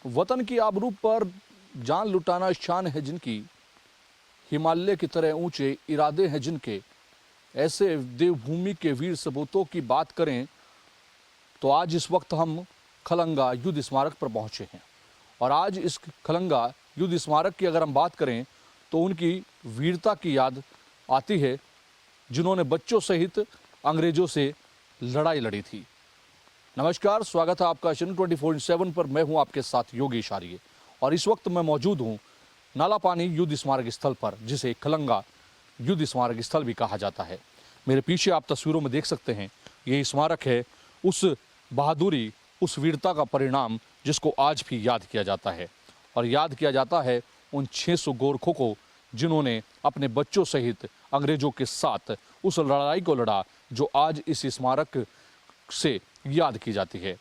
वतन की आबरू पर जान लुटाना शान है जिनकी, हिमालय की तरह ऊंचे इरादे हैं जिनके, ऐसे देवभूमि के वीर सपूतों की बात करें तो आज इस वक्त हम खलंगा युद्ध स्मारक पर पहुंचे हैं। और आज इस खलंगा युद्ध स्मारक की अगर हम बात करें तो उनकी वीरता की याद आती है जिन्होंने बच्चों सहित अंग्रेजों से लड़ाई लड़ी थी। नमस्कार, स्वागत है आपका चैनल 24/7 पर। मैं हूं आपके साथ योगेश आर्य और इस वक्त मैं मौजूद हूं नालापानी युद्ध स्मारक स्थल पर, जिसे खलंगा युद्ध स्मारक स्थल भी कहा जाता है। मेरे पीछे आप तस्वीरों में देख सकते हैं, ये स्मारक है उस बहादुरी, उस वीरता का परिणाम जिसको आज भी याद किया जाता है। और याद किया जाता है उन 600 गोरखों को जिन्होंने अपने बच्चों सहित अंग्रेजों के साथ उस लड़ाई को लड़ा जो आज इस स्मारक से याद की जाती है।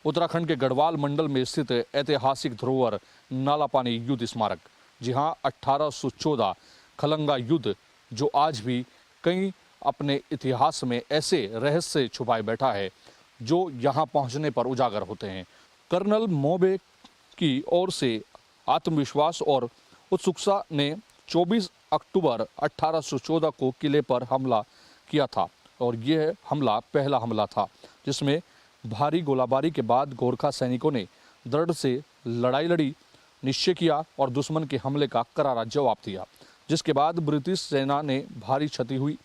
उत्तराखंड के गढ़वाल मंडल में स्थित ऐतिहासिक धरोहर नालापानी युद्ध स्मारक, जी हाँ, 1814 खलंगा युद्ध जो आज भी कई अपने इतिहास में ऐसे रहस्य छुपाए बैठा है जो यहाँ पहुँचने पर उजागर होते हैं। कर्नल मोबे की ओर से आत्मविश्वास और उत्सुकता ने 24 अक्टूबर 1814 को किले पर हमला किया था और यह हमला पहला हमला था जिसमें भारी गोलाबारी के बाद गोरखा सैनिकों ने दृढ़ से लड़ाई लड़ी, निश्चय किया और दुश्मन के हमले का करारा जवाब दिया, जिसके बाद ब्रिटिश सेना ने भारी क्षति हुई।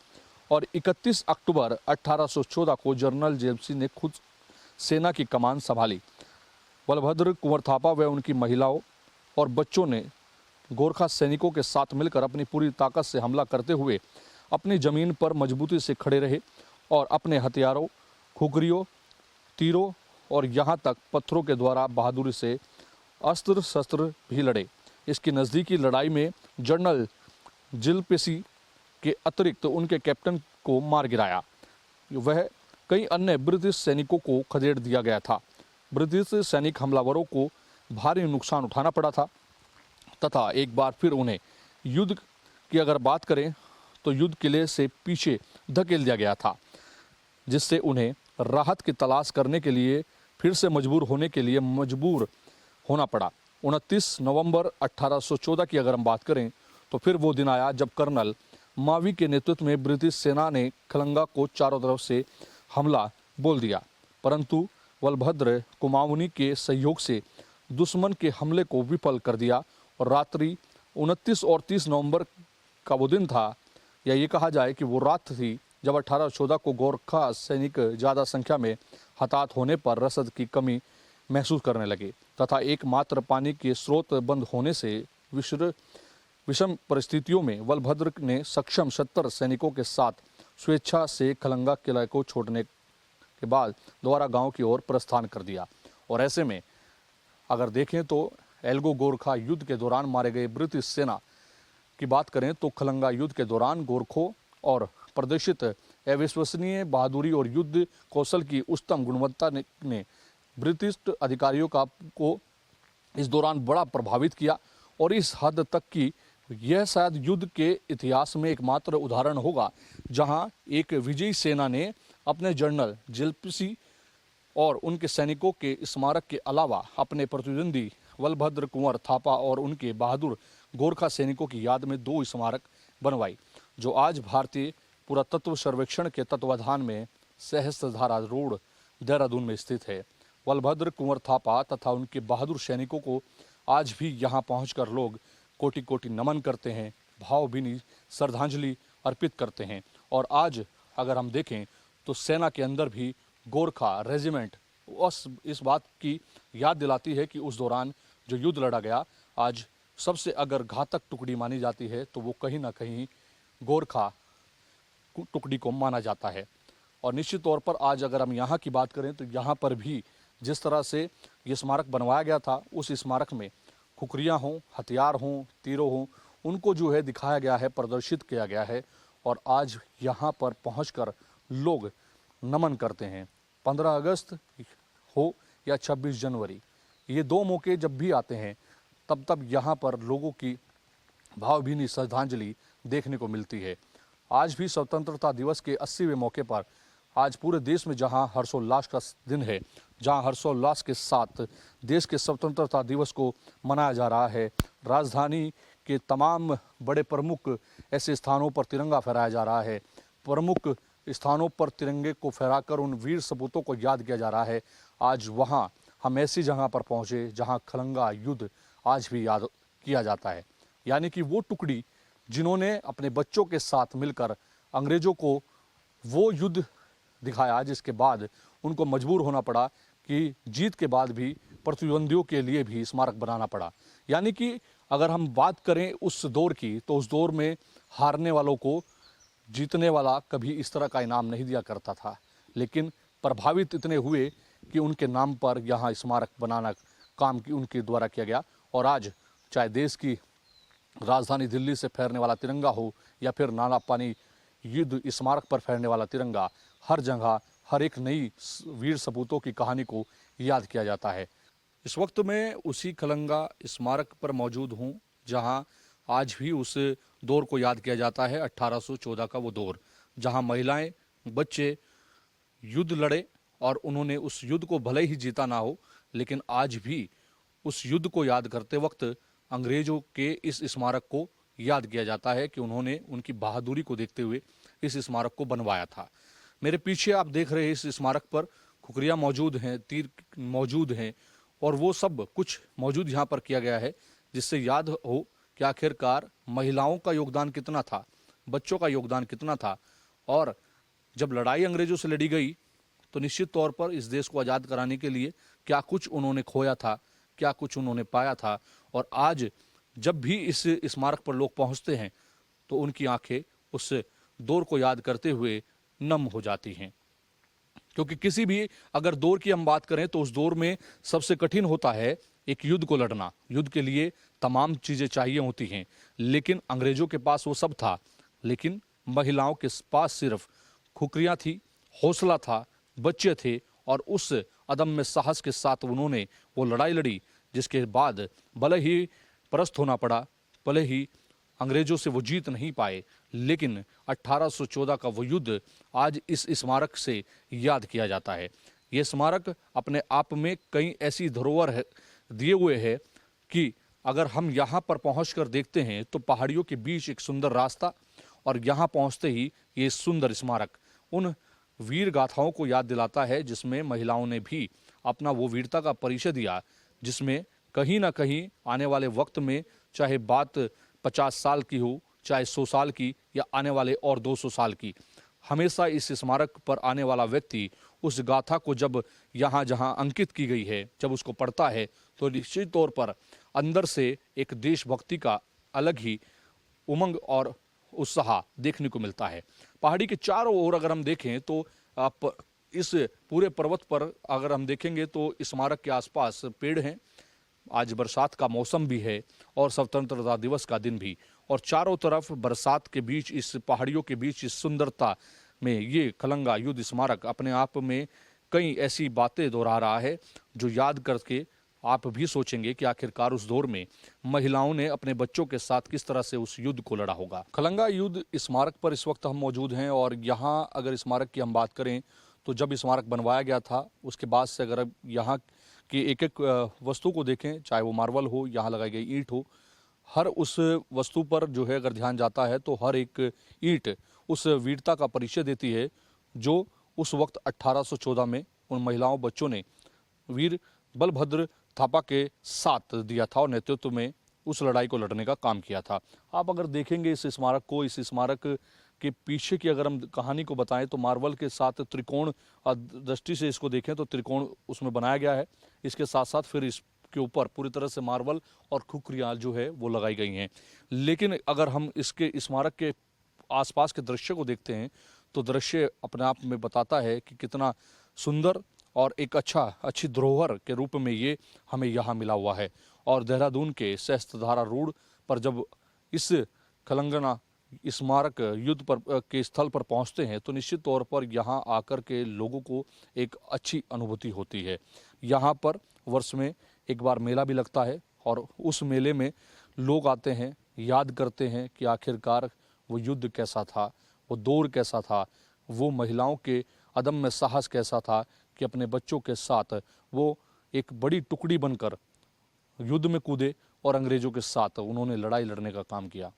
और 31 अक्टूबर 1814 को जनरल जेम्सी ने खुद सेना की कमान संभाली। बलभद्र कुंवर थापा व उनकी महिलाओं और बच्चों ने गोरखा सैनिकों के साथ मिलकर अपनी पूरी ताकत से हमला करते हुए अपनी जमीन पर मजबूती से खड़े रहे और अपने हथियारों, खुखरियों, तीरों और यहाँ तक पत्थरों के द्वारा बहादुरी से अस्त्र शस्त्र भी लड़े। इसकी नज़दीकी लड़ाई में जनरल जिलपेसी के अतिरिक्त उनके कैप्टन को मार गिराया। वह कई अन्य ब्रिटिश सैनिकों को खदेड़ दिया गया था। ब्रिटिश सैनिक हमलावरों को भारी नुकसान उठाना पड़ा था तथा एक बार फिर उन्हें युद्ध की अगर बात करें तो युद्ध किले से पीछे धकेल दिया गया था, जिससे उन्हें राहत की तलाश करने के लिए फिर से मजबूर होना पड़ा। 29 नवंबर 1814 की अगर हम बात करें तो फिर वो दिन आया जब कर्नल मावी के नेतृत्व में ब्रिटिश सेना ने खलंगा को चारों तरफ से हमला बोल दिया, परंतु बलभद्र कुमाऊनी के सहयोग से दुश्मन के हमले को विफल कर दिया। और रात्रि 29 और 30 नवंबर का वो दिन था, या ये कहा जाए कि वो रात थी जब 1814 को गोरखा सैनिक ज़्यादा संख्या में हताहत होने पर रसद की कमी महसूस करने लगे तथा एकमात्र पानी के स्रोत बंद होने से विषम परिस्थितियों में बलभद्र ने सक्षम 70 सैनिकों के साथ स्वेच्छा से खलंगा किला को छोड़ने के बाद दोबारा गांव की ओर प्रस्थान कर दिया। और ऐसे में अगर देखें तो एल्गो गोरखा युद्ध के दौरान मारे गए ब्रिटिश सेना की बात करें तो खलंगा युद्ध के दौरान गोरखों और प्रदर्शित अविश्वसनीय बहादुरी और युद्ध कौशल की उच्चतम गुणवत्ता ने ब्रिटिश अधिकारियों को इस दौरान बड़ा प्रभावित किया। और इस हद तक कि यह शायद युद्ध के इतिहास में एकमात्र उदाहरण होगा जहां एक विजयी सेना ने अपने जनरल जिलपेसी और उनके सैनिकों के स्मारक के अलावा अपने प्रतिद्वंदी बलभद्र कुंवर थापा और उनके बहादुर गोरखा सैनिकों की याद में 2 स्मारक बनवाई, जो आज भारतीय पुरातत्व सर्वेक्षण के तत्वाधान में सहस्त्रधारा रोड, देहरादून में स्थित है। बलभद्र कुंवर थापा तथा उनके बहादुर सैनिकों को आज भी यहाँ पहुंचकर लोग कोटि कोटि नमन करते हैं, भावभीनी श्रद्धांजलि अर्पित करते हैं। और आज अगर हम देखें तो सेना के अंदर भी गोरखा रेजिमेंट इस बात की याद दिलाती है कि उस दौरान जो युद्ध लड़ा गया, आज सबसे अगर घातक टुकड़ी मानी जाती है तो वो कहीं ना कहीं गोरखा टुकड़ी को माना जाता है। और निश्चित तौर पर आज अगर हम यहाँ की बात करें तो यहाँ पर भी जिस तरह से ये स्मारक बनवाया गया था, उस स्मारक में खुखरियाँ हों, हथियार हों, तीरों हों, उनको जो है दिखाया गया है, प्रदर्शित किया गया है। और आज यहाँ पर पहुँचकर लोग नमन करते हैं। 15 अगस्त हो या 26 जनवरी, ये 2 मौके जब भी आते हैं तब यहाँ पर लोगों की भावभीनी श्रद्धांजलि देखने को मिलती है। आज भी स्वतंत्रता दिवस के 80वें मौके पर आज पूरे देश में जहां हर्षोल्लास का दिन है, जहां हर्षोल्लास के साथ देश के स्वतंत्रता दिवस को मनाया जा रहा है, राजधानी के तमाम बड़े प्रमुख ऐसे स्थानों पर तिरंगा फहराया जा रहा है, प्रमुख स्थानों पर तिरंगे को फहराकर उन वीर सपूतों को याद किया जा रहा है। आज वहां हम ऐसी जगह पर पहुंचे जहां खलंगा युद्ध आज भी याद किया जाता है, यानी कि वो टुकड़ी जिन्होंने अपने बच्चों के साथ मिलकर अंग्रेजों को वो युद्ध दिखाया जिसके बाद उनको मजबूर होना पड़ा कि जीत के बाद भी प्रतिद्वंदियों के लिए भी स्मारक बनाना पड़ा। यानी कि अगर हम बात करें उस दौर की, तो उस दौर में हारने वालों को जीतने वाला कभी इस तरह का इनाम नहीं दिया करता था, लेकिन प्रभावित इतने हुए कि उनके नाम पर यहाँ स्मारक बनाना काम की उनके द्वारा किया गया। और आज चाहे देश की राजधानी दिल्ली से फहरने वाला तिरंगा हो या फिर नाला पानी युद्ध स्मारक पर फहरने वाला तिरंगा, हर जगह हर एक नई वीर सपूतों की कहानी को याद किया जाता है। इस वक्त मैं उसी खलंगा स्मारक पर मौजूद हूँ जहाँ आज भी उस दौर को याद किया जाता है, 1814 का वो दौर जहाँ महिलाएं बच्चे युद्ध लड़े और उन्होंने उस युद्ध को भले ही जीता ना हो, लेकिन आज भी उस युद्ध को याद करते वक्त अंग्रेजों के इस स्मारक को याद किया जाता है कि उन्होंने उनकी बहादुरी को देखते हुए इस स्मारक को बनवाया था। मेरे पीछे आप देख रहे हैं इस स्मारक पर खुखरियाँ मौजूद हैं, तीर मौजूद हैं और वो सब कुछ मौजूद यहाँ पर किया गया है जिससे याद हो कि आखिरकार महिलाओं का योगदान कितना था, बच्चों का योगदान कितना था। और जब लड़ाई अंग्रेजों से लड़ी गई तो निश्चित तौर पर इस देश को आज़ाद कराने के लिए क्या कुछ उन्होंने खोया था, क्या कुछ उन्होंने पाया था। और आज जब भी इस स्मारक पर लोग पहुंचते हैं तो उनकी आंखें उस दौर को याद करते हुए नम हो जाती हैं, क्योंकि किसी भी अगर दौर की हम बात करें तो उस दौर में सबसे कठिन होता है एक युद्ध को लड़ना। युद्ध के लिए तमाम चीज़ें चाहिए होती हैं, लेकिन अंग्रेजों के पास वो सब था, लेकिन महिलाओं के पास सिर्फ खुखरियाँ थी, हौसला था, बच्चे थे और उस अदम्य साहस के साथ उन्होंने वो लड़ाई लड़ी जिसके बाद भले ही परास्त होना पड़ा, भले ही अंग्रेजों से वो जीत नहीं पाए, लेकिन 1814 का वो युद्ध आज इस स्मारक से याद किया जाता है। ये स्मारक अपने आप में कई ऐसी धरोहर दिए हुए है कि अगर हम यहाँ पर पहुँचकर देखते हैं तो पहाड़ियों के बीच एक सुंदर रास्ता और यहाँ पहुँचते ही ये सुंदर स्मारक उन वीर गाथाओं को याद दिलाता है जिसमें महिलाओं ने भी अपना वो वीरता का परिचय दिया, जिसमें कहीं ना कहीं आने वाले वक्त में चाहे बात 50 साल की हो, चाहे 100 साल की या आने वाले और 200 साल की, हमेशा इस स्मारक पर आने वाला व्यक्ति उस गाथा को जब यहाँ जहाँ अंकित की गई है जब उसको पढ़ता है तो निश्चित तौर पर अंदर से एक देशभक्ति का अलग ही उमंग और उत्साह देखने को मिलता है। पहाड़ी के चारों ओर अगर हम देखें तो आप इस पूरे पर्वत पर अगर हम देखेंगे तो स्मारक के आसपास पेड़ हैं। आज बरसात का मौसम भी है और स्वतंत्रता दिवस का दिन भी, और चारों तरफ बरसात के बीच इस पहाड़ियों के बीच इस सुंदरता में ये खलंगा युद्ध स्मारक अपने आप में कई ऐसी बातें दोहरा रहा है जो याद करके आप भी सोचेंगे कि आखिरकार उस दौर में महिलाओं ने अपने बच्चों के साथ किस तरह से उस युद्ध को लड़ा होगा। खलंगा युद्ध स्मारक पर इस वक्त हम मौजूद हैं और यहाँ अगर स्मारक की हम बात करें तो जब स्मारक बनवाया गया था उसके बाद से अगर यहाँ की एक एक वस्तु को देखें, चाहे वो मार्बल हो, यहाँ लगाई गई ईंट हो, हर उस वस्तु पर जो है अगर ध्यान जाता है तो हर एक ईंट उस वीरता का परिचय देती है जो उस वक्त 1814 में उन महिलाओं बच्चों ने वीर बलभद्र थापा के साथ दिया था और नेतृत्व में उस लड़ाई को लड़ने का काम किया था। आप अगर देखेंगे इस स्मारक को, इस स्मारक के पीछे की अगर हम कहानी को बताएं तो मार्बल के साथ त्रिकोण दृष्टि से इसको देखें तो त्रिकोण उसमें बनाया गया है। इसके साथ साथ फिर इसके ऊपर पूरी तरह से मार्बल और खुखरियाँ जो है वो लगाई गई हैं। लेकिन अगर हम इसके स्मारक के आसपास के दृश्य को देखते हैं तो दृश्य अपने आप में बताता है कि कितना सुंदर और एक अच्छी धरोहर के रूप में ये हमें यहाँ मिला हुआ है। और देहरादून के सहस्त्रधारा रोड पर जब इस खलंगा स्मारक युद्ध पर के स्थल पर पहुँचते हैं तो निश्चित तौर पर यहाँ आकर के लोगों को एक अच्छी अनुभूति होती है। यहाँ पर वर्ष में एक बार मेला भी लगता है और उस मेले में लोग आते हैं, याद करते हैं कि आखिरकार वो युद्ध कैसा था, वो दौर कैसा था, वो महिलाओं के अदम्य साहस कैसा था कि अपने बच्चों के साथ वो एक बड़ी टुकड़ी बनकर युद्ध में कूदे और अंग्रेज़ों के साथ उन्होंने लड़ाई लड़ने का काम किया।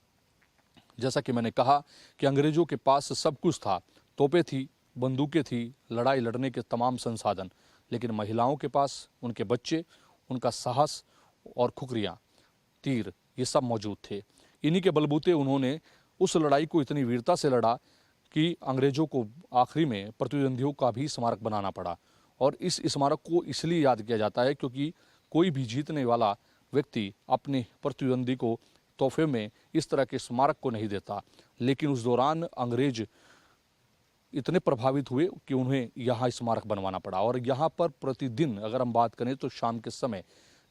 जैसा कि मैंने कहा कि अंग्रेज़ों के पास सब कुछ था, तोपें थी, बंदूकें थी, लड़ाई लड़ने के तमाम संसाधन, लेकिन महिलाओं के पास उनके बच्चे, उनका साहस और खुखरियाँ, तीर, ये सब मौजूद थे। इन्हीं के बलबूते उन्होंने उस लड़ाई को इतनी वीरता से लड़ा कि अंग्रेज़ों को आखिरी में प्रतिद्वंदियों का भी स्मारक बनाना पड़ा। और इस स्मारक को इसलिए याद किया जाता है क्योंकि कोई भी जीतने वाला व्यक्ति अपने प्रतिद्वंदी को तोहफे में इस तरह के स्मारक को नहीं देता। लेकिन उस दौरान अंग्रेज इतने प्रभावित हुए कि उन्हें यहाँ स्मारक बनवाना पड़ा। और यहाँ पर प्रतिदिन अगर हम बात करें तो शाम के समय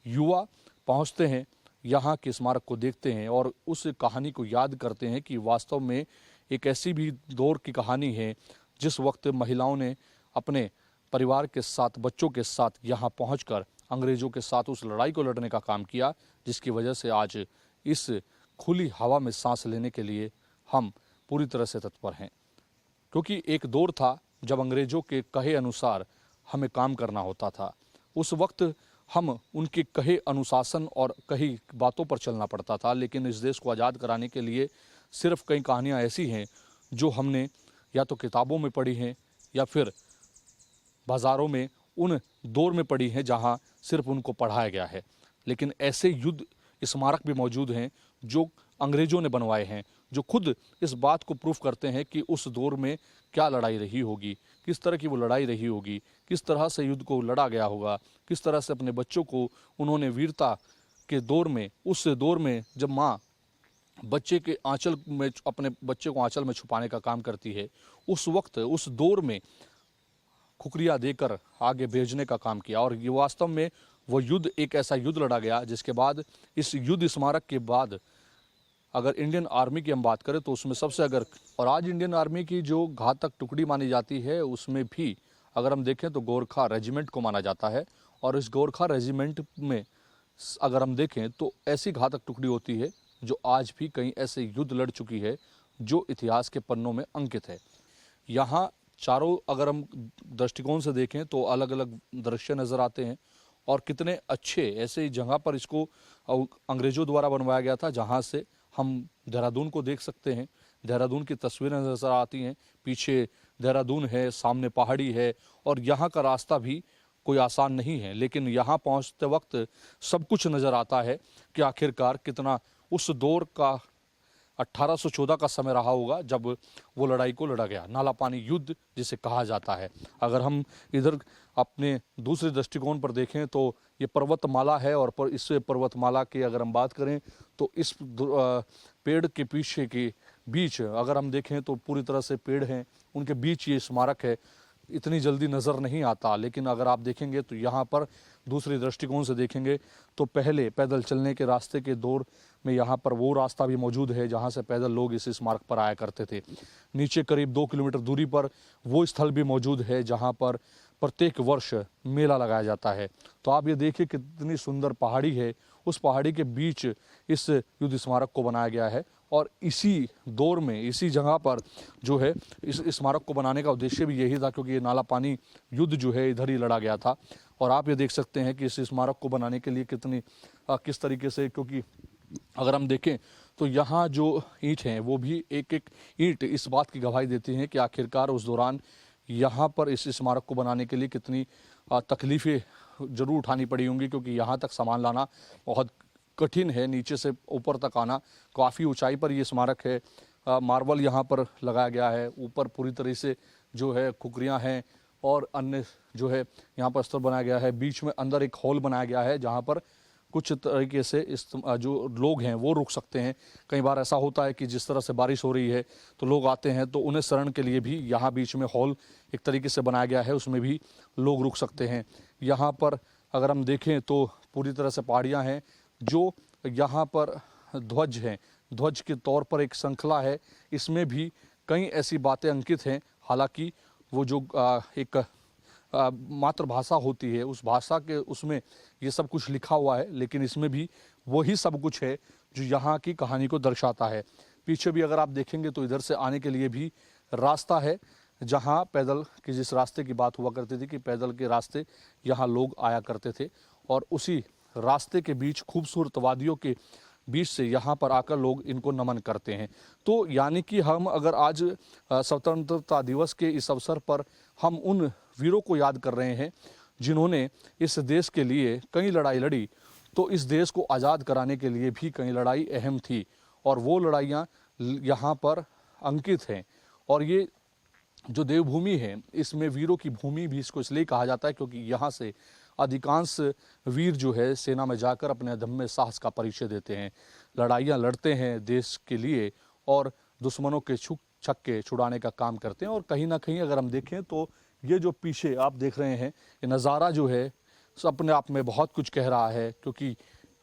युवा पहुँचते हैं, यहाँ के स्मारक को देखते हैं और उस कहानी को याद करते हैं कि वास्तव में एक ऐसी भी दौर की कहानी है जिस वक्त महिलाओं ने अपने परिवार के साथ, बच्चों के साथ यहाँ पहुंचकर अंग्रेज़ों के साथ उस लड़ाई को लड़ने का काम किया, जिसकी वजह से आज इस खुली हवा में सांस लेने के लिए हम पूरी तरह से तत्पर हैं। क्योंकि एक दौर था जब अंग्रेज़ों के कहे अनुसार हमें काम करना होता था। उस वक्त हम उनके कहे अनुशासन और कही बातों पर चलना पड़ता था। लेकिन इस देश को आज़ाद कराने के लिए सिर्फ कई कहानियाँ ऐसी हैं जो हमने या तो किताबों में पढ़ी हैं या फिर बाज़ारों में उन दौर में पढ़ी हैं जहाँ सिर्फ उनको पढ़ाया गया है। लेकिन ऐसे युद्ध स्मारक भी मौजूद हैं जो अंग्रेज़ों ने बनवाए हैं, जो खुद इस बात को प्रूफ करते हैं कि उस दौर में क्या लड़ाई रही होगी, किस तरह की वो लड़ाई रही होगी, किस तरह से युद्ध को लड़ा गया होगा, किस तरह से अपने बच्चों को उन्होंने वीरता के दौर में, उस दौर में जब माँ बच्चे के आंचल में, अपने बच्चे को आंचल में छुपाने का काम करती है, उस वक्त उस दौर में खुखरिया देकर आगे भेजने का काम किया। और ये वास्तव में वो युद्ध एक ऐसा युद्ध लड़ा गया जिसके बाद इस युद्ध स्मारक के बाद अगर इंडियन आर्मी की हम बात करें तो उसमें सबसे और आज इंडियन आर्मी की जो घातक टुकड़ी मानी जाती है उसमें भी अगर हम देखें तो गोरखा रेजिमेंट को माना जाता है। और इस गोरखा रेजिमेंट में अगर हम देखें तो ऐसी घातक टुकड़ी होती है जो आज भी कहीं ऐसे युद्ध लड़ चुकी है जो इतिहास के पन्नों में अंकित है। यहाँ चारों अगर हम दृष्टिकोण से देखें तो अलग अलग दृश्य नज़र आते हैं और कितने अच्छे ऐसे जगह पर इसको अंग्रेज़ों द्वारा बनवाया गया था जहाँ से हम देहरादून को देख सकते हैं। देहरादून की तस्वीरें नज़र आती हैं, पीछे देहरादून है, सामने पहाड़ी है और यहाँ का रास्ता भी कोई आसान नहीं है। लेकिन यहाँ पहुँचते वक्त सब कुछ नज़र आता है कि आखिरकार कितना उस दौर का 1814 का समय रहा होगा जब वो लड़ाई को लड़ा गया, नाला पानी युद्ध जिसे कहा जाता है। अगर हम इधर अपने दूसरे दृष्टिकोण पर देखें तो ये पर्वतमाला है और इस पर्वतमाला की अगर हम बात करें तो इस पेड़ के पीछे के बीच अगर हम देखें तो पूरी तरह से पेड़ हैं, उनके बीच ये स्मारक है। इतनी जल्दी नज़र नहीं आता, लेकिन अगर आप देखेंगे तो यहाँ पर दूसरे दृष्टिकोण से देखेंगे तो पहले पैदल चलने के रास्ते के दौर में यहाँ पर वो रास्ता भी मौजूद है जहाँ से पैदल लोग इस स्मारक पर आया करते थे। नीचे करीब 2 किलोमीटर दूरी पर वो स्थल भी मौजूद है जहाँ पर प्रत्येक वर्ष मेला लगाया जाता है। तो आप ये देखिए कितनी सुंदर पहाड़ी है, उस पहाड़ी के बीच इस युद्ध स्मारक को बनाया गया है। और इसी दौर में इसी जगह पर जो है इस स्मारक को बनाने का उद्देश्य भी यही था क्योंकि ये नाला पानी युद्ध जो है इधर ही लड़ा गया था। और आप ये देख सकते हैं कि इस स्मारक को बनाने के लिए किस तरीके से, क्योंकि अगर हम देखें तो यहाँ जो ईंट हैं वो भी एक एक ईंट इस बात की गवाही देती हैं कि आखिरकार उस दौरान यहाँ पर इस स्मारक को बनाने के लिए कितनी तकलीफ़ें ज़रूर उठानी पड़ी होंगी, क्योंकि यहाँ तक सामान लाना बहुत कठिन है। नीचे से ऊपर तक आना, काफ़ी ऊंचाई पर ये स्मारक है। मार्बल यहाँ पर लगाया गया है, ऊपर पूरी तरह से जो है खुखरियाँ हैं और अन्य जो है यहाँ पर स्तर बनाया गया है। बीच में अंदर एक हॉल बनाया गया है जहाँ पर कुछ तरीके से इस जो लोग हैं वो रुक सकते हैं। कई बार ऐसा होता है कि जिस तरह से बारिश हो रही है तो लोग आते हैं तो उन्हें शरण के लिए भी यहाँ बीच में हॉल एक तरीके से बनाया गया है, उसमें भी लोग रुक सकते हैं। यहाँ पर अगर हम देखें तो पूरी तरह से पहाड़ियाँ हैं। जो यहाँ पर ध्वज हैं, ध्वज के तौर पर एक श्रृंखला है, इसमें भी कई ऐसी बातें अंकित हैं। हालांकि वो जो एक मातृभाषा होती है उस भाषा के उसमें ये सब कुछ लिखा हुआ है, लेकिन इसमें भी वही सब कुछ है जो यहाँ की कहानी को दर्शाता है। पीछे भी अगर आप देखेंगे तो इधर से आने के लिए भी रास्ता है। जहां पैदल की जिस रास्ते की बात हुआ करती थी कि पैदल के रास्ते यहाँ लोग आया करते थे और उसी रास्ते के बीच खूबसूरत वादियों के बीच से यहाँ पर आकर लोग इनको नमन करते हैं। तो यानी कि हम अगर आज स्वतंत्रता दिवस के इस अवसर पर हम उन वीरों को याद कर रहे हैं जिन्होंने इस देश के लिए कई लड़ाई लड़ी, तो इस देश को आज़ाद कराने के लिए भी कई लड़ाई अहम थी और वो लड़ाइयाँ यहाँ पर अंकित हैं। और ये जो देवभूमि है इसमें वीरों की भूमि भी इसको इसलिए कहा जाता है क्योंकि यहाँ से अधिकांश वीर जो है सेना में जाकर अपने अदम्य साहस का परिचय देते हैं, लड़ाइयाँ लड़ते हैं देश के लिए और दुश्मनों के छक्के छुड़ाने का काम करते हैं। और कहीं ना कहीं अगर हम देखें तो ये जो पीछे आप देख रहे हैं ये नज़ारा जो है अपने आप में बहुत कुछ कह रहा है, क्योंकि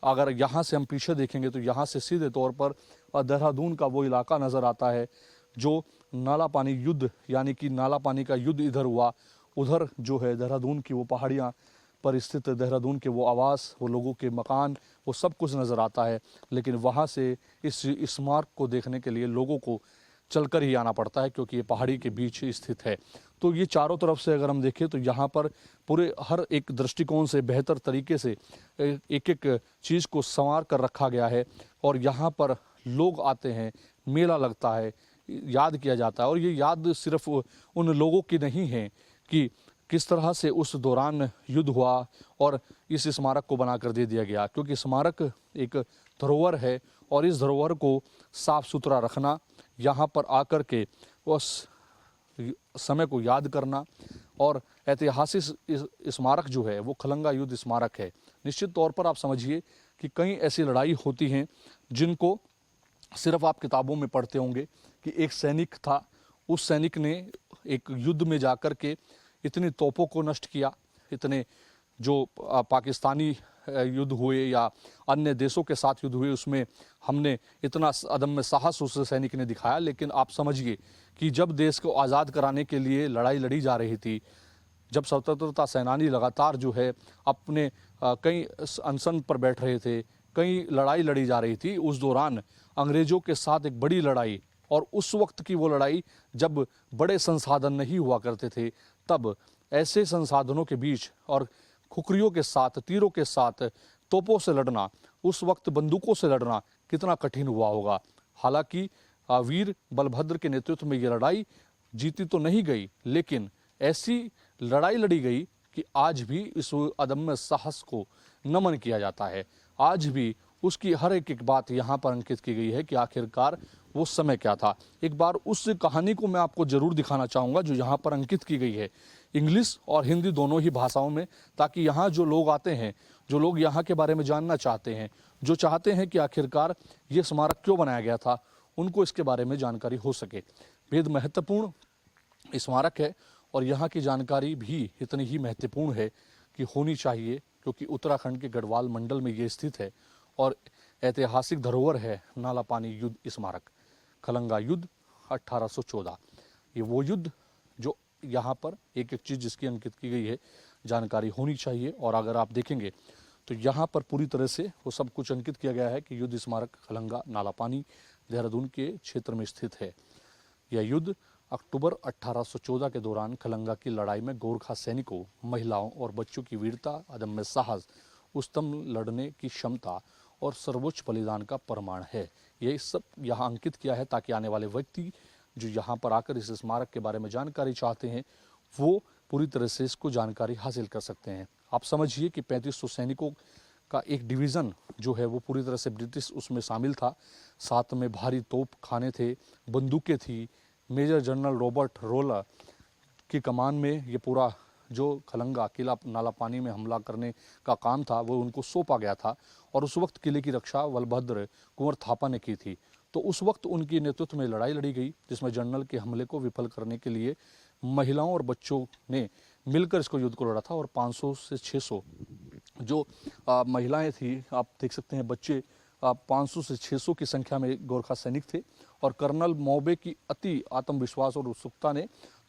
अगर यहाँ से हम पीछे देखेंगे तो यहाँ से सीधे तौर पर देहरादून का वो इलाका नज़र आता है जो नाला पानी युद्ध यानी कि नाला पानी का युद्ध इधर हुआ, उधर जो है देहरादून की वो पहाड़ियाँ पर स्थित देहरादून के वो आवास, वो लोगों के मकान, वो सब कुछ नज़र आता है। लेकिन वहाँ से इस स्मारक को देखने के लिए लोगों को चलकर ही आना पड़ता है क्योंकि ये पहाड़ी के बीच स्थित है। तो ये चारों तरफ से अगर हम देखें तो यहाँ पर पूरे हर एक दृष्टिकोण से बेहतर तरीके से एक एक चीज़ को संवार कर रखा गया है और यहाँ पर लोग आते हैं, मेला लगता है, याद किया जाता है। और ये याद सिर्फ उन लोगों की नहीं है कि किस तरह से उस दौरान युद्ध हुआ और इस स्मारक को बनाकर दे दिया गया, क्योंकि स्मारक एक धरोहर है और इस धरोहर को साफ सुथरा रखना, यहाँ पर आकर के उस समय को याद करना और ऐतिहासिक स्मारक जो है वो खलंगा युद्ध स्मारक है। निश्चित तौर पर आप समझिए कि कई ऐसी लड़ाई होती हैं जिनको सिर्फ आप किताबों में पढ़ते होंगे कि एक सैनिक था, उस सैनिक ने एक युद्ध में जाकर के इतनी तोपों को नष्ट किया, इतने जो पाकिस्तानी युद्ध हुए या अन्य देशों के साथ युद्ध हुए उसमें हमने इतना अदम्य साहस उस सैनिक ने दिखाया। लेकिन आप समझिए कि जब देश को आज़ाद कराने के लिए लड़ाई लड़ी जा रही थी, जब स्वतंत्रता सेनानी लगातार जो है अपने कई अनशन पर बैठ रहे थे, कई लड़ाई लड़ी जा रही थी, उस दौरान अंग्रेज़ों के साथ एक बड़ी लड़ाई, और उस वक्त की वो लड़ाई जब बड़े संसाधन नहीं हुआ करते थे, तब ऐसे संसाधनों के बीच और खुखरियों के साथ, तीरों के साथ, तोपों से लड़ना, उस वक्त बंदूकों से लड़ना कितना कठिन हुआ होगा। हालांकि वीर बलभद्र के नेतृत्व में ये लड़ाई जीती तो नहीं गई, लेकिन ऐसी लड़ाई लड़ी गई कि आज भी इस अदम्य साहस को नमन किया जाता है। आज भी उसकी हर एक बात यहाँ पर अंकित की गई है कि आखिरकार वो समय क्या था। एक बार उस कहानी को मैं आपको ज़रूर दिखाना चाहूँगा जो यहाँ पर अंकित की गई है, इंग्लिश और हिंदी दोनों ही भाषाओं में, ताकि यहाँ जो लोग आते हैं, जो लोग यहाँ के बारे में जानना चाहते हैं, जो चाहते हैं कि आखिरकार ये स्मारक क्यों बनाया गया था, उनको इसके बारे में जानकारी हो सके। बेहद महत्वपूर्ण स्मारक है और यहाँ की जानकारी भी इतनी ही महत्वपूर्ण है कि होनी चाहिए, क्योंकि उत्तराखंड के गढ़वाल मंडल में ये स्थित है और ऐतिहासिक धरोहर है नाला पानी युद्ध स्मारक, खलंगा युद्ध 1814। ये वो युद्ध जो यहाँ पर एक एक चीज़ जिसकी अंकित की गई है, जानकारी होनी चाहिए। और अगर आप देखेंगे तो यहाँ पर पूरी तरह से वो सब कुछ अंकित किया गया है कि युद्ध स्मारक खलंगा नाला पानी देहरादून के क्षेत्र में स्थित है। यह युद्ध अक्टूबर 1814 के दौरान खलंगा की लड़ाई में गोरखा सैनिकों, महिलाओं और बच्चों की वीरता, अदम्य साहस, उत्तम लड़ने की क्षमता और सर्वोच्च बलिदान का प्रमाण है। यही सब यहाँ अंकित किया है ताकि आने वाले व्यक्ति जो यहाँ पर आकर इस स्मारक के बारे में जानकारी चाहते हैं वो पूरी तरह से इसको जानकारी हासिल कर सकते हैं। आप समझिए कि 3500 सैनिकों का एक डिवीज़न जो है वो पूरी तरह से ब्रिटिश उसमें शामिल था, साथ में भारी तोप खाने थे, बंदूकें थी। मेजर जनरल रॉबर्ट रोलर की कमान में ये पूरा जो खलंगा किला नाला पानी में हमला करने का काम था वो उनको सौंपा गया था और उस वक्त किले की रक्षा बलभद्र कुंवर थापा ने की थी। तो उस वक्त उनकी नेतृत्व में लड़ाई लड़ी गई जिसमें जनरल के हमले को विफल करने के लिए महिलाओं और बच्चों ने मिलकर इसको युद्ध को लड़ा था और 500 से 600 जो महिलाएं थी, आप देख सकते हैं बच्चे, 500 से 600 की संख्या में गोरखा सैनिक थे। और कर्नल मौबे की अति आत्मविश्वास और उत्सुकता ने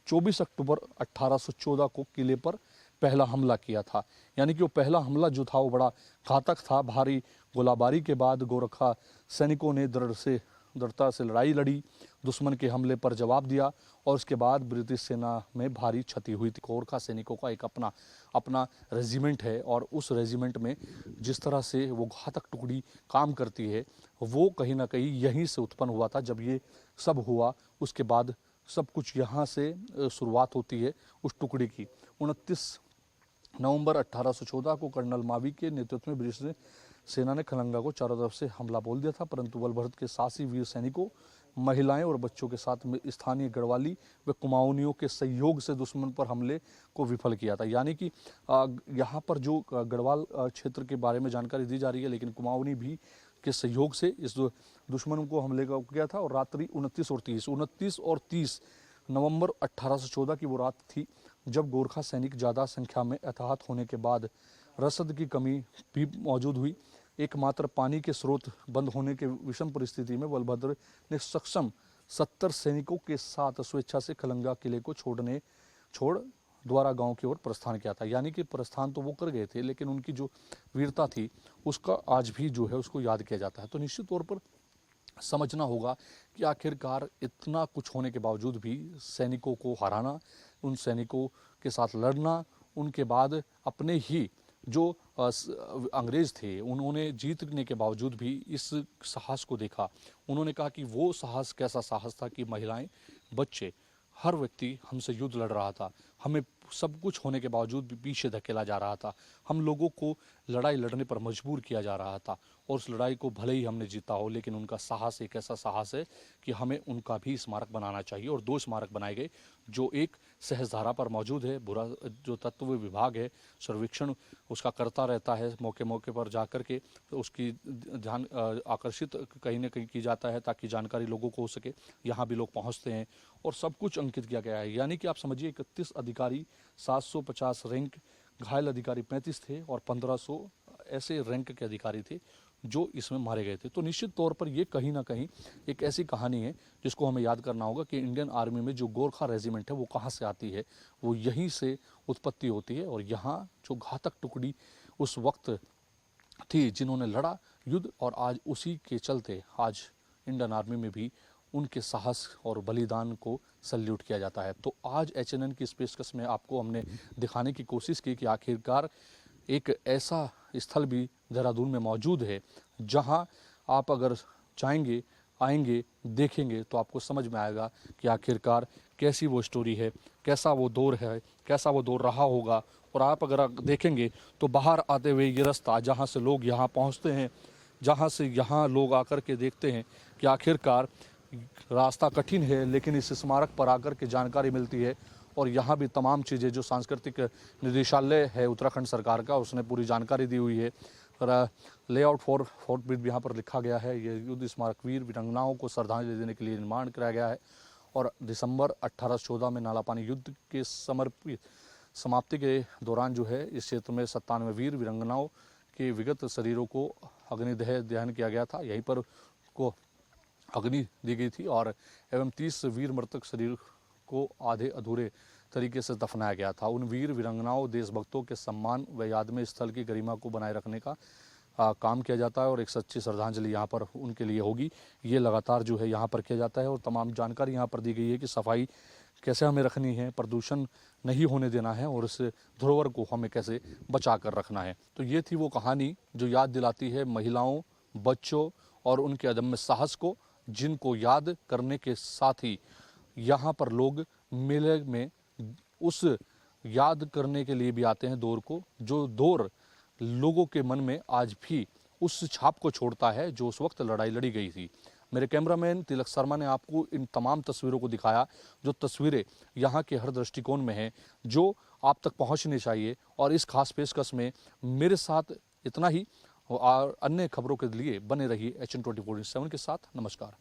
24 अक्टूबर 1814 को किले पर पहला हमला किया था। यानी कि वो पहला हमला जो था वो बड़ा घातक था। भारी गोलाबारी के बाद गोरखा सैनिकों ने दृढ़ से दृढ़ता से लड़ाई लड़ी, दुश्मन के हमले पर जवाब दिया और उसके बाद ब्रिटिश सेना में भारी क्षति हुई थी। गोरखा सैनिकों का एक अपना रेजिमेंट है और उस रेजिमेंट में जिस तरह से वो घातक टुकड़ी काम करती है वो कहीं ना कहीं यहीं से उत्पन्न हुआ था। जब ये सब हुआ उसके बाद सब कुछ यहाँ से शुरुआत होती है उस टुकड़ी की। 29 नवंबर 1814 को कर्नल मावी के नेतृत्व में ब्रिटिश सेना ने खलंगा को चारों तरफ से हमला बोल दिया था, परंतु बलभद्र के साहसी वीर सैनिकों, महिलाएं और बच्चों के साथ में स्थानीय गढ़वाली व कुमाऊनियों के सहयोग से दुश्मन पर हमले को विफल किया था। यानी कि यहाँ पर जो गढ़वाल क्षेत्र के बारे में जानकारी दी जा रही है, लेकिन कुमाऊनी भी के सहयोग से इस दुश्मन को हमले का किया था। और रात्रि 29 और 30 नवंबर 1814 की वो रात थी जब गोरखा सैनिक ज़्यादा संख्या में अताहत होने के बाद रसद की कमी भी मौजूद हुई। एकमात्र पानी के स्रोत बंद होने के विषम परिस्थिति में बलभद्र ने सक्षम 70 सैनिकों के साथ स्वेच्छा से खलंगा किले को छोड़ द्वारा गांव की ओर प्रस्थान किया था। यानी कि प्रस्थान तो वो कर गए थे, लेकिन उनकी जो वीरता थी उसका आज भी जो है उसको याद किया जाता है। तो निश्चित तौर पर समझना होगा कि आखिरकार इतना कुछ होने के बावजूद भी सैनिकों को हराना, उन सैनिकों के साथ लड़ना, उनके बाद अपने ही जो अंग्रेज थे उन्होंने जीतने के बावजूद भी इस साहस को देखा। उन्होंने कहा कि वो साहस कैसा साहस था कि महिलाएं, बच्चे, हर व्यक्ति हमसे युद्ध लड़ रहा था, हमें सब कुछ होने के बावजूद भी पीछे धकेला जा रहा था, हम लोगों को लड़ाई लड़ने पर मजबूर किया जा रहा था और उस लड़ाई को भले ही हमने जीता हो, लेकिन उनका साहस एक ऐसा साहस है कि हमें उनका भी स्मारक बनाना चाहिए। और 2 स्मारक बनाए गए, जो एक सहस्त्रधारा पर मौजूद है। बुरा जो तत्व विभाग है सर्वेक्षण उसका करता रहता है, मौके मौके पर जा कर के तो उसकी ध्यान आकर्षित कहीं न कहीं की जाता है ताकि जानकारी लोगों को हो सके। यहाँ भी लोग पहुँचते हैं और सब कुछ अंकित किया गया है। यानी कि आप समझिए 31 अधिकारी, 750 रैंक, घायल अधिकारी 35 थे और 1500 ऐसे रैंक के अधिकारी थे जो इसमें मारे गए थे। तो निश्चित तौर पर ये कहीं ना कहीं एक ऐसी कहानी है जिसको हमें याद करना होगा कि इंडियन आर्मी में जो गोरखा रेजिमेंट है वो कहाँ से आती है, वो यहीं से उत्पत्ति होती है। और यहाँ जो घातक टुकड़ी उस वक्त थी जिन्होंने लड़ा युद्ध, और आज उसी के चलते आज इंडियन आर्मी में भी उनके साहस और बलिदान को सल्यूट किया जाता है। तो आज HNN की स्पेसकस में आपको हमने दिखाने की कोशिश की कि आखिरकार एक ऐसा स्थल भी देहरादून में मौजूद है जहां आप अगर चाहेंगे, आएंगे, देखेंगे तो आपको समझ में आएगा कि आखिरकार कैसी वो स्टोरी है, कैसा वो दौर है, कैसा वो दौर रहा होगा। और आप अगर देखेंगे तो बाहर आते हुए ये रास्ता जहाँ से लोग यहाँ पहुँचते हैं, जहाँ से यहाँ लोग आकर के देखते हैं कि आखिरकार रास्ता कठिन है, लेकिन इस स्मारक पर आकर के जानकारी मिलती है। और यहाँ भी तमाम चीज़ें जो सांस्कृतिक निदेशालय है उत्तराखंड सरकार का, उसने पूरी जानकारी दी हुई है। लेआउट फॉर फोर्ट ब्रिज भी यहाँ पर लिखा गया है। ये युद्ध स्मारक वीर वीरांगनाओं को श्रद्धांजलि देने के लिए निर्माण कराया गया है। और दिसंबर 1814 में नालापानी युद्ध के समाप्ति के दौरान जो है इस क्षेत्र में 97 वीर वीरांगनाओं के विगत शरीरों को अग्निदह दहन किया गया था। यहीं पर को अग्नि दी गई थी और एवं 30 वीर मृतक शरीर को आधे अधूरे तरीके से दफनाया गया था। उन वीर वीरांगनाओं, देशभक्तों के सम्मान व याद में स्थल की गरिमा को बनाए रखने का काम किया जाता है और एक सच्ची श्रद्धांजलि यहाँ पर उनके लिए होगी। ये लगातार जो है यहाँ पर किया जाता है और तमाम जानकारी यहाँ पर दी गई है कि सफाई कैसे हमें रखनी है, प्रदूषण नहीं होने देना है और इस धरोहर को हमें कैसे बचा कर रखना है। तो ये थी वो कहानी जो याद दिलाती है महिलाओं, बच्चों और उनके अदम्य साहस को, जिनको याद करने के साथ ही यहाँ पर लोग मेले में उस याद करने के लिए भी आते हैं दौर को, जो दौर लोगों के मन में आज भी उस छाप को छोड़ता है जो उस वक्त लड़ाई लड़ी गई थी। मेरे कैमरामैन तिलक शर्मा ने आपको इन तमाम तस्वीरों को दिखाया, जो तस्वीरें यहाँ के हर दृष्टिकोण में हैं, जो आप तक पहुँचनी चाहिए। और इस खास पेशकश में मेरे साथ इतना ही, और अन्य खबरों के लिए बने रहिए HN24/7 के साथ। नमस्कार।